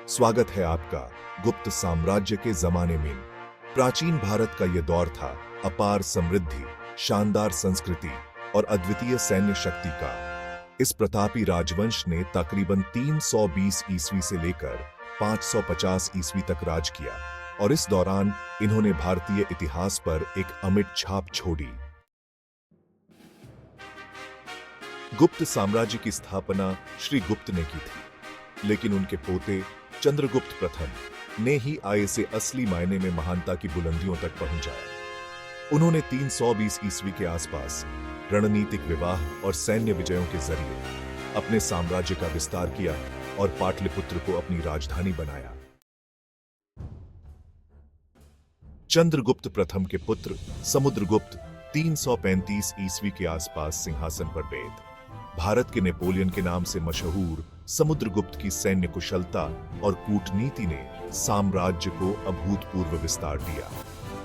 स्वागत है आपका गुप्त साम्राज्य के जमाने में। प्राचीन भारत का यह दौर था अपार समृद्धि, शानदार संस्कृति और अद्वितीय सैन्य शक्ति का। इस प्रतापी राजवंश ने तकरीबन 320 ईस्वी से लेकर 550 ईस्वी तक राज किया और इस दौरान इन्होंने भारतीय इतिहास पर एक अमिट छाप छोड़ी। गुप्त साम्राज्य की स्थापना श्री गुप्त ने की थी, लेकिन उनके पोते चंद्रगुप्त प्रथम ने ही इसे असली मायने में महानता की बुलंदियों तक पहुंचाया। उन्होंने 320 ईस्वी के आसपास रणनीतिक विवाह और सैन्य विजयों के जरिए अपने साम्राज्य का विस्तार किया और पाटलिपुत्र को अपनी राजधानी बनाया। चंद्रगुप्त प्रथम के पुत्र समुद्रगुप्त 335 ईस्वी के आसपास सिंहासन पर बैठे। भारत के नेपोलियन के नाम से मशहूर समुद्रगुप्त की सैन्य कुशलता और कूटनीति ने साम्राज्य को अभूतपूर्व विस्तार दिया।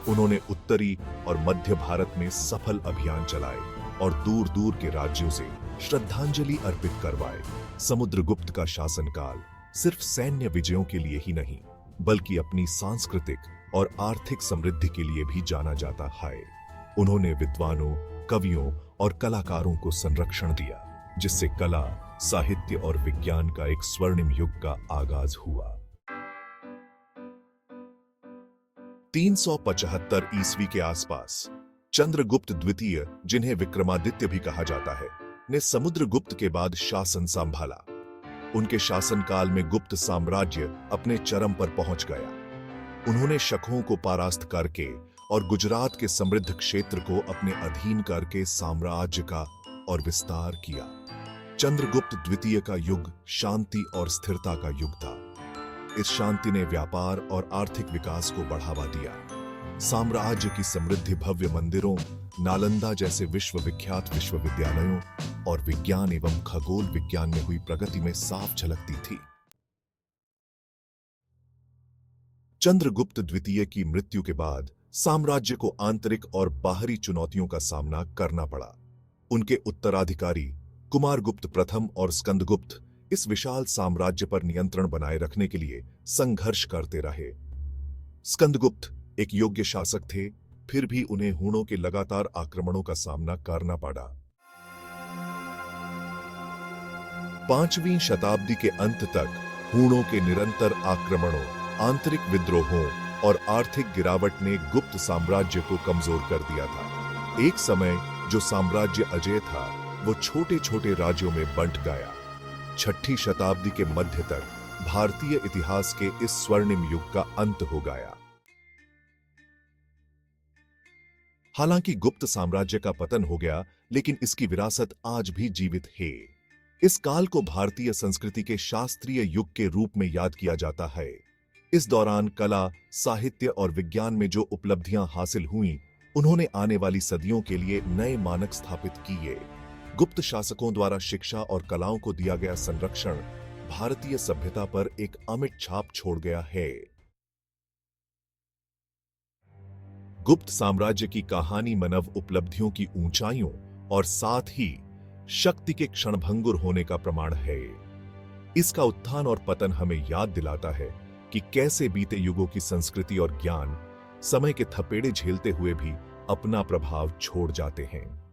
उन्होंने उत्तरी और मध्य भारत में सफल अभियान चलाए और दूर दूर के राज्यों से श्रद्धांजलि अर्पित करवाए। समुद्रगुप्त का शासनकाल सिर्फ सैन्य विजयों के लिए ही नहीं, बल्कि अपनी सांस्कृतिक और आर्थिक समृद्धि के लिए भी जाना जाता है। उन्होंने विद्वानों, कवियों और कलाकारों को संरक्षण दिया, जिससे कला, साहित्य और विज्ञान का एक स्वर्णिम युग का आगाज हुआ। 375 ईस्वी के आसपास चंद्रगुप्त द्वितीय, जिन्हें विक्रमादित्य भी कहा जाता है, ने समुद्रगुप्त के बाद शासन संभाला। उनके शासनकाल में गुप्त साम्राज्य अपने चरम पर पहुंच गया। उन्होंने शकों को परास्त करके और गुजरात के समृद्ध क्षेत्र को अपने अधीन करके साम्राज्य का और विस्तार किया। चंद्रगुप्त द्वितीय का युग शांति और स्थिरता का युग था। इस शांति ने व्यापार और आर्थिक विकास को बढ़ावा दिया। साम्राज्य की समृद्धि भव्य मंदिरों, नालंदा जैसे विश्वविख्यात विश्वविद्यालयों और विज्ञान एवं खगोल विज्ञान में हुई प्रगति में साफ झलकती थी। चंद्रगुप्त द्वितीय की मृत्यु के बाद साम्राज्य को आंतरिक और बाहरी चुनौतियों का सामना करना पड़ा। उनके उत्तराधिकारी कुमारगुप्त प्रथम और स्कंदगुप्त इस विशाल साम्राज्य पर नियंत्रण बनाए रखने के लिए संघर्ष करते रहे। स्कंदगुप्त एक योग्य शासक थे, फिर भी उन्हें हूणों के लगातार आक्रमणों का सामना करना पड़ा। 5वीं शताब्दी के अंत तक हूणों के निरंतर आक्रमणों, आंतरिक विद्रोहों और आर्थिक गिरावट ने गुप्त साम्राज्य को कमजोर कर दिया था। एक समय जो साम्राज्य अजेय था, वो छोटे छोटे राज्यों में बंट गया। 6ठी शताब्दी के मध्य तक भारतीय इतिहास के इस स्वर्णिम युग का अंत हो गया। हालांकि गुप्त साम्राज्य का पतन हो गया, लेकिन इसकी विरासत आज भी जीवित है। इस काल को भारतीय संस्कृति के शास्त्रीय युग के रूप में याद किया जाता है। इस दौरान कला, साहित्य और विज्ञान में जो उपलब्धियां हासिल हुईं, उन्होंने आने वाली सदियों के लिए नए मानक स्थापित किए। गुप्त शासकों द्वारा शिक्षा और कलाओं को दिया गया संरक्षण भारतीय सभ्यता पर एक अमिट छाप छोड़ गया है। गुप्त साम्राज्य की कहानी मानव उपलब्धियों की ऊंचाइयों और साथ ही शक्ति के क्षणभंगुर होने का प्रमाण है। इसका उत्थान और पतन हमें याद दिलाता है कि कैसे बीते युगों की संस्कृति और ज्ञान समय के थपेड़े झेलते हुए भी अपना प्रभाव छोड़ जाते हैं।